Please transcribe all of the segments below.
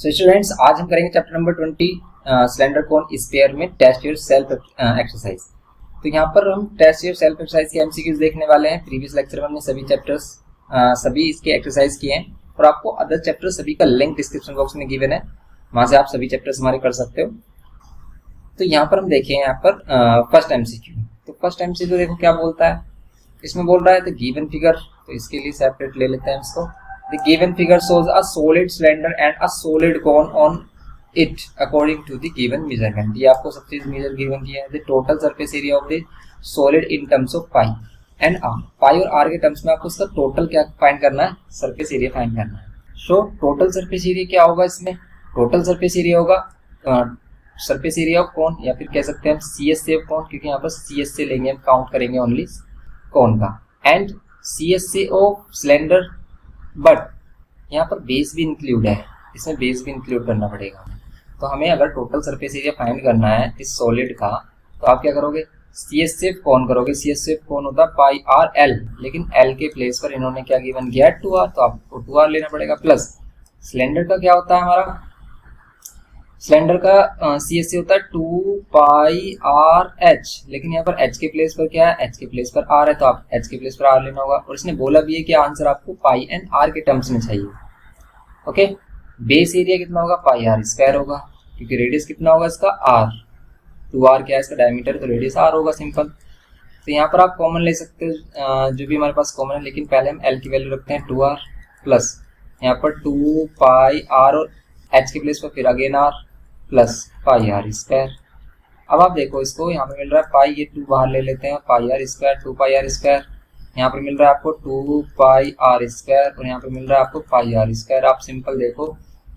So students, आज हम करेंगे चैप्टर नंबर 20 सिलेंडर कोन स्फीयर में टेस्ट योर सेल्फ एक्सरसाइज। तो यहाँ पर हम टेस्ट योर सेल्फ एक्सरसाइज के एमसीक्यूज देखने वाले हैं। प्रीवियस लेक्चर में हमने सभी चैप्टर्स सभी इसके एक्सरसाइज किए हैं और आपको अदर चैप्टर सभी का लिंक डिस्क्रिप्शन बॉक्स में गिवन है, वहां से आप सभी चैप्टर्स हमारे कर सकते हो। तो यहाँ पर हम देखें यहाँ पर फर्स्ट एमसीक्यू। तो फर्स्ट एमसीक्यू देखो क्या बोलता है, इसमें बोल रहा है द गिवन फिगर, तो इसके लिए सेपरेट ले लेते हैं इसको। The given figure shows a solid cylinder and a solid cone on it according to the given measurement। ये आपको सब चीज मेजर गिवन किया है। The total surface area of the solid in terms of pi and r। pi और r के terms में आपको इसका टोटल क्या फाइंड करना है, सरफेस एरिया फाइंड करना है। सो टोटल सरफेस एरिया क्या होगा इसमें, टोटल सरफेस एरिया होगा सरफेस एरिया ऑफ कोन, या फिर कह सकते हैं हम CS से कोन, क्योंकि यहाँ पर CS से लेंगे, हम काउंट करेंगे ओनली कोन का, एंड CS से ऑफ सिलेंडर, बट यहाँ पर बेस भी इंक्लूड है, इसमें बेस भी इंक्लूड करना पड़ेगा। तो हमें अगर टोटल सरफेस एरिया फाइंड करना है इस सॉलिड का, तो आप क्या करोगे, CS से कौन करोगे, CS से कौन होता है पाई आर एल, लेकिन L के प्लेस पर इन्होंने क्या गिवन किया है 2R, तो आपको 2R लेना पड़ेगा। प्लस सिलेंडर का क्या होता है हमारा, सिलेंडर का CS से होता है 2 पाई आर एच, लेकिन यहाँ पर H के प्लेस पर क्या है, H के प्लेस पर R है, तो आप H के प्लेस पर R लेना होगा। और इसने बोला भी है कि आंसर आपको पाई एंड R के टर्म्स में चाहिए। ओके, बेस एरिया कितना होगा, पाई आर स्क्वायर होगा, क्योंकि रेडियस कितना होगा इसका R, 2R क्या है इसका डायमीटर, तो रेडियस R होगा, सिंपल। तो यहाँ पर आप कॉमन ले सकते हो जो भी हमारे पास कॉमन है, लेकिन पहले हम L की वैल्यू रखते हैं 2R, प्लस यहाँ पर 2 पाई R और H के प्लेस पर फिर again R plus pi are square. अब आप देखो इसको, यहाँ पे मिल रहा है पाई, ये 2 बाहर ले लेते हैं, pi are square 2 pi are square, यहाँ पे मिल रहा है आपको 2 पाई आर स्क्वायर, और यहाँ पे मिल रहा है आपको पाई आर स्क्वायर। आप सिंपल देखो,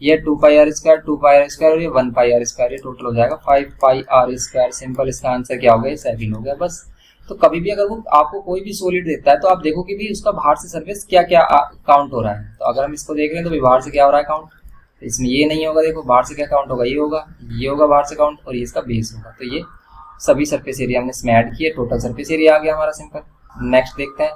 ये 2 pi are square 2 pi are square और ये 1 पाई आर स्क्वायर, ये टोटल हो जाएगा 5 पाई आर स्क्वायर। सिंपल, इसका आंसर क्या हो गया, 7 हो गया बस। तो कभी भी अगर वो आपको कोई भी सॉलिड देता है, तो आप देखो कि भी उसका बाहर से सर्फेस क्या क्या काउंट हो रहा है। तो अगर हम इसको देख रहे हैं तो बाहर से क्या हो रहा है काउंट, इसमें ये नहीं होगा, देखो बाहर से क्या काउंट होगा, ये होगा बाहर से काउंट, और ये इसका बेस होगा। तो ये सभी सरफेस एरिया हमने इसमें ऐड किए, टोटल सरफेस एरिया आ गया हमारा, सिंपल। नेक्स्ट देखते हैं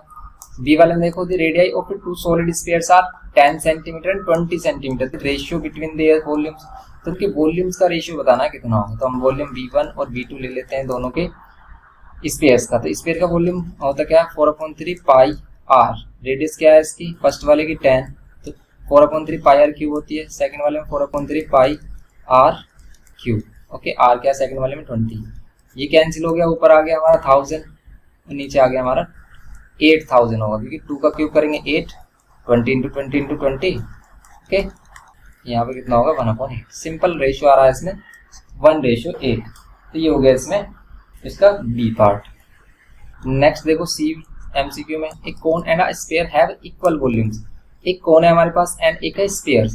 बी वाले में, देखो the radii of two solid spheres are 10 centimetre and 20 centimetre, the ratio between their volumes. तो उनके वॉल्यूम्स का रेशियो बताना है कितना होगा। तो हम वॉल्यूम V1 और V2 ले लेते हैं दोनों के स्फीयर्स का। तो स्फीयर का वॉल्यूम होता क्या है 4/3 पाई आर, रेडियस क्या है इसकी, फर्स्ट वाले की 10, 4/3 पाई आर क्यूब होती है, सेकंड वाले में 4/3 पाई आर क्यूब। ओके, आर क्या है सेकंड वाले में 20, ये कैंसिल हो गया, ऊपर आ गया हमारा 1000 और नीचे आ गया हमारा 8000 होगा, क्योंकि 2 का क्यूब करेंगे 8, 20 इंटू 20 इंटू 20। ओके, यहाँ पे कितना होगा 1/8, सिंपल रेशियो आ रहा है इसमें 1:8। तो ये हो गया इसमें इसका बी पार्ट। नेक्स्ट देखो सी एमसीक्यू में, एक cone and a sphere have equal volumes. एक कोन है हमारे पास एंड एक है sphere,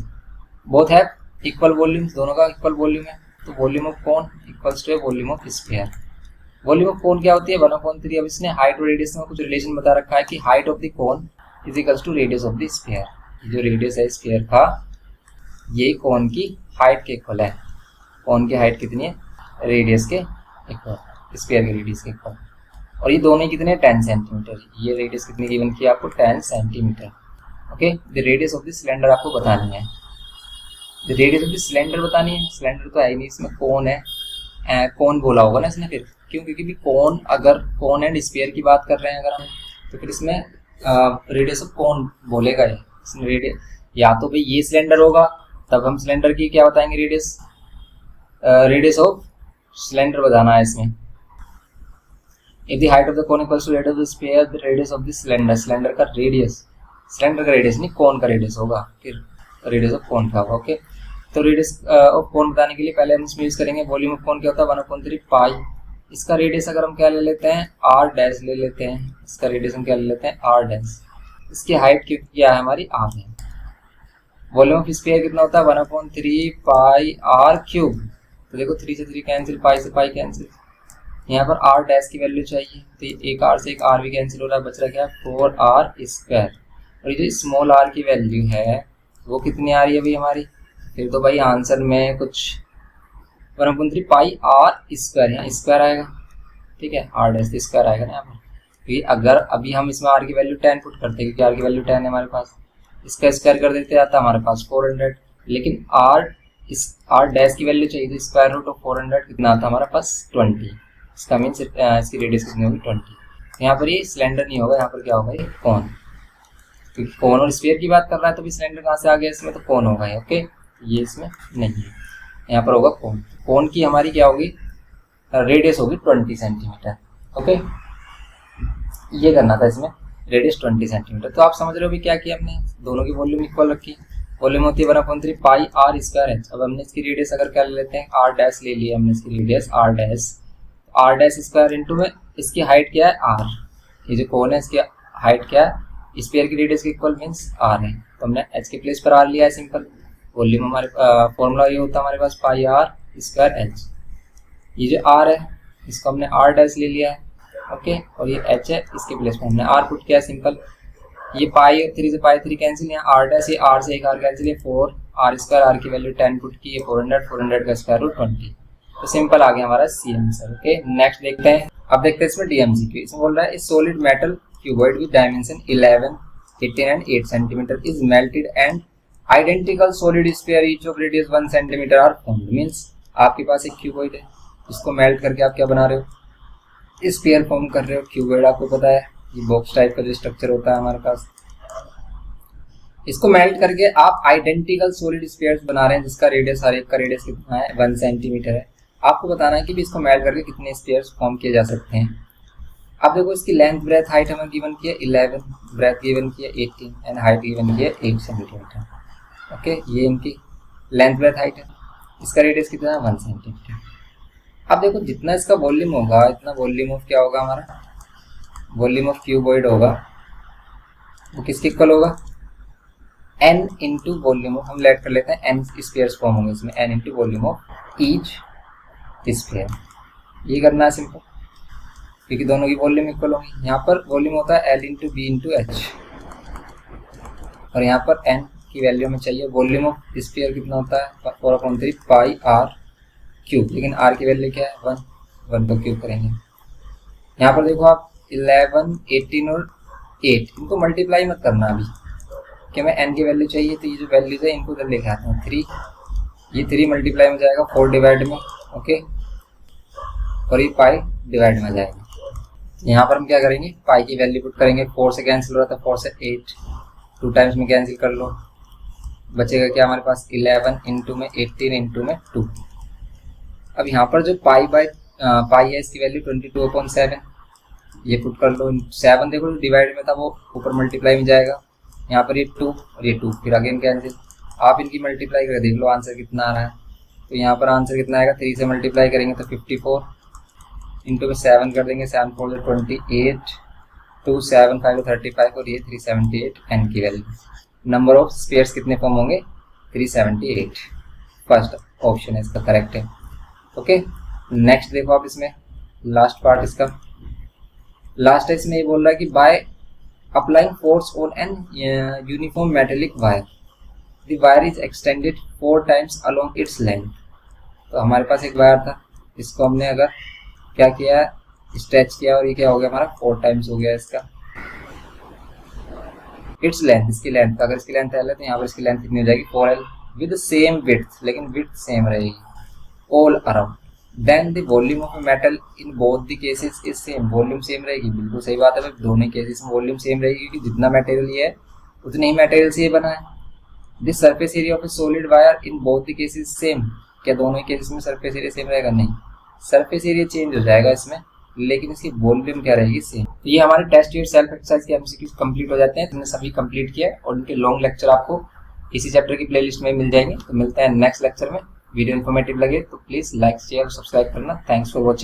both have equal volumes, दोनों का इक्वल वॉल्यूम है। तो volume of cone equals to volume of sphere. Volume of cone क्या होती है 1/3। अब इसने हाइट और रेडियस में कुछ रिलेशन बता रखा है कि height of the cone is equals to radius of the sphere. जो रेडियस है स्फीयर का, ये कोन की हाइट के इक्वल है। कोन की हाइट कितनी है, रेडियस के इक्वल, स्फीयर के रेडियस के इक्वल। और ये दोनों कितने 10 सेंटीमीटर। ये रेडियस कितनी गिवन की आपको 10 centimetre. Okay, the radius of the cylinder आपको बतानी है, the radius of the cylinder बतानी है। सिलेंडर तो है नहीं, इसमें कोन है, कोन बोला होगा ना इसने, फिर क्यों, क्योंकि भी कोन, अगर कोन एंड स्फीयर की बात कर रहे हैं अगर हम, तो फिर इसमें रेडियस ऑफ कोन बोलेगा ये। इसमें रेडियस या तो भाई ये सिलेंडर होगा, तब हम सिलेंडर की क्या बताएंगे रेडियस, रेडियस ऑफ सिलेंडर बताना है इसमें। If the height of the cone equals to radius of the sphere, the radius of the cylinder, cylinder का रेडियस, सिलेंडर का रेडियस नहीं, कोन का रेडियस होगा, फिर रेडियस ऑफ कोन का होगा। ओके, तो रेडियस ऑफ कोन बताने के लिए पहले हम इसमें यूज करेंगे वॉल्यूम ऑफ कोन क्या होता है 1/3 पाई। इसका रेडियस अगर हम क्या ले लेते हैं r डैश ले लेते हैं, इसका रेडियस हम क्या ले लेते हैं r डैश, इसकी हाइट क्या है हमारी r है। वॉल्यूम ऑफ स्फीयर कितना होता है 1/3 पाई r क्यूब। तो देखो 3 से 3 कैंसिल, पाई से पाई कैंसिल, यहाँ पर r डैश की वैल्यू चाहिए, तो एक r से एक r भी कैंसिल हो रहा है, बच रहा क्या 4r स्क्वायर। और ये जो स्मॉल r की वैल्यू है वो कितनी आ रही है भाई हमारी, फिर तो भाई आंसर में कुछ 1/3 पाई r स्क्वायर, यहाँ स्क्वायर आएगा, ठीक है, r डैश स्क्वायर आएगा ना यहाँ पर। तो अगर अभी हम इसमें r की वैल्यू 10 पुट करते हैं, क्योंकि r की वैल्यू 10 है हमारे पास, इसका स्क्वायर कर देते आता हमारे पास 400, लेकिन r इस आर डैश की वैल्यू चाहिए, तो स्क्वायर रूट ऑफ 400 कितना आता है हमारे पास 20। इसका मीन्स इसकी रेडियस कितनी होगी 20। यहाँ पर ये सिलेंडर नहीं होगा, यहाँ पर क्या होगा ये कोन, क्योंकि कोन और स्फीयर की बात कर रहा है तो भी सिलेंडर कहाँ से आ गया इसमें, तो कोन होगा ये। ओके, ये इसमें नहीं है, यहाँ पर होगा कोन। कोन की हमारी क्या होगी, रेडियस होगी 20 सेंटीमीटर। ओके, ये करना था इसमें, रेडियस 20 सेंटीमीटर। तो आप समझ रहे हो भी क्या किया हमने, दोनों की वॉल्यूम इक्वल रखी। वॉल्यूम होती है 1/3 पाई आर स्क्वायर एच। अब हमने इसकी रेडियस अगर क्या ले लेते हैं, आर डैश ले लिया हमने इसकी radius R dash square into में इसकी हाइट क्या है आर, ये जो कोन है इसकी हाइट क्या है, स्फीयर की रेडियस के इक्वल मीन्स आर है, तो हमने एच के प्लेस पर आर लिया है सिंपल। वॉल्यूम हमारे फॉर्मूला ये होता है हमारे पास पाई आर स्क्वायर एच। ये जो आर है इसको हमने आर डैश ले लिया है। ओके, और ये एच है, इसके प्लेस पर हमने आर पुट किया सिंपल। ये पाई 3 से पाई 3 कैंसिल, यहाँ आर डैश, ये आर से एक आर कैंसिल, ये 4 आर स्क्वायर, आर की वैल्यू 10 पुट की, ये 400 का स्क्वायर रूट 20। तो सिंपल आ गया हमारा सी आंसर। ओके, नेक्स्ट देखते हैं। अब देखते हैं इसमें डीएमसीक्यू। इसमें बोल रहा है solid metal cuboid with dimension 11, 18 and 8 centimetre is melted and identical solid sphere each of radius 1 centimetre are formed. Means आपके पास एक क्यूबॉइड है, इसको मेल्ट करके आप क्या बना रहे हो, स्फीयर फॉर्म कर रहे हो। क्यूबॉइड आपको पता है ये बॉक्स टाइप का जो स्ट्रक्चर होता है हमारे पास, इसको मेल्ट करके आप आइडेंटिकल सॉलिड स्फीयर्स बना रहे हैं जिसका रेडियस, हर एक का रेडियस कितना है 1 सेंटीमीटर है। आपको बताना है कि भी इसको मेल्ट करके कितने स्फीयर्स फॉर्म किए जा सकते हैं। अब देखो इसकी लेंथ ब्रेथ हाइट हमें गिवन की है 11, ब्रेथ गिवन की है 18 एंड हाइट गिवन की है 8 सेंटीमीटर। ओके, ये इनकी लेंथ ब्रेथ हाइट है, इसका रेडियस कितना है 1 सेंटीमीटर। अब देखो जितना इसका वॉल्यूम होगा इतना वॉल्यूम ऑफ क्या होगा हमारा, वॉल्यूम ऑफ क्यूबॉइड होगा, वो किसके इक्वल होगा, n इंटू वॉल्यूम ऑफ, हम लेट कर लेते हैं n स्फीयर्स फॉर्म होंगे इसमें, n into volume of each sphere. ये करना है सिंपल, क्योंकि दोनों की वॉल्यूम इक्वल होंगी। यहाँ पर वॉल्यूम होता है L into B into H, और यहाँ पर n की वैल्यू हमें चाहिए। वॉल्यूम ऑफ स्फीयर कितना होता है 4/3 पाई आर क्यूब, लेकिन r की वैल्यू क्या है 1 तो क्यूब करेंगे। यहाँ पर देखो आप 11, 18 और 8 इनको मल्टीप्लाई मत करना अभी, कि हमें n की वैल्यू चाहिए, तो ये जो वैल्यूज है इनको उधर लेके आते हैं 3, ये 3 मल्टीप्लाई में जाएगा 4 डिवाइड में। ओके, और ये पाई डिवाइड में जाएगा। यहाँ पर हम क्या करेंगे, पाई की वैल्यू पुट करेंगे, 4 से कैंसिल हो रहा था, 4 से 8, 2 टाइम्स में कैंसिल कर लो, बचेगा क्या हमारे पास 11 इंटू में 18 इंटू में 2। अब यहाँ पर जो पाई है इसकी वैल्यू 22/7, ये पुट कर लो। 7 देखो जो डिवाइड में था वो ऊपर मल्टीप्लाई में जाएगा, यहाँ पर ये 2 और ये 2 फिर अगेन कैंसिल। आप इनकी मल्टीप्लाई कर देख लो आंसर कितना आ रहा है, तो यहाँ पर आंसर कितना आएगा, 3 से मल्टीप्लाई करेंगे तो 54 इंटू में 7 कर देंगे, 7 4 28, 2 7 5 35 और ये 378 n की वैल्यू। नंबर ऑफ स्फीयर्स कितने फॉर्म होंगे 378, फर्स्ट ऑप्शन है इसका करेक्ट है। ओके, नेक्स्ट देखो आप इसमें लास्ट पार्ट इसका लास्ट है, इसमें ये बोल रहा है कि by applying force on an uniform metallic wire the wire is extended 4 times along its length. तो हमारे पास एक वायर था, इसको हमने अगर क्या किया स्ट्रेच किया और ये क्या हो गया हमारा 4 टाइम्स हो गया इसका इट्स लेंथ, इसकी लेंथ। अगर इसकी लेंथ L है तो यहाँ पर इसकी लेंथ कितनी हो जाएगी 4L विद सेम विड्थ, लेकिन विड्थ सेम रहेगी all around. Then the volume of metal in both the cases is same, volume same रहेगी, बिल्कुल सही बात है भाई, दोनों केसेस में वॉल्यूम सेम रहेगी क्योंकि जितना मटेरियल ये है उतने ही मटेरियल से ये बना है। This surface area of A solid wire in both the cases same, क्या दोनों ही केसेस में सरफेस एरिया सेम रहेगा, नहीं, सरफेस एरिया चेंज हो जाएगा इसमें, लेकिन इसकी वॉल्यूम क्या रहेगी सेम। तो ये हमारे टेस्ट यूर सेल्फ एक्सरसाइज के एमसीक्यूज कंप्लीट हो जाते हैं। तुमने सभी कंप्लीट किया और उनके लॉन्ग लेक्चर आपको इसी चैप्टर की प्लेलिस्ट में मिल जाएंगे। तो मिलते हैं नेक्स्ट लेक्चर में। वीडियो इन्फॉर्मेटिव लगे तो प्लीज लाइक शेयर और सब्सक्राइब करना। Thanks for watching.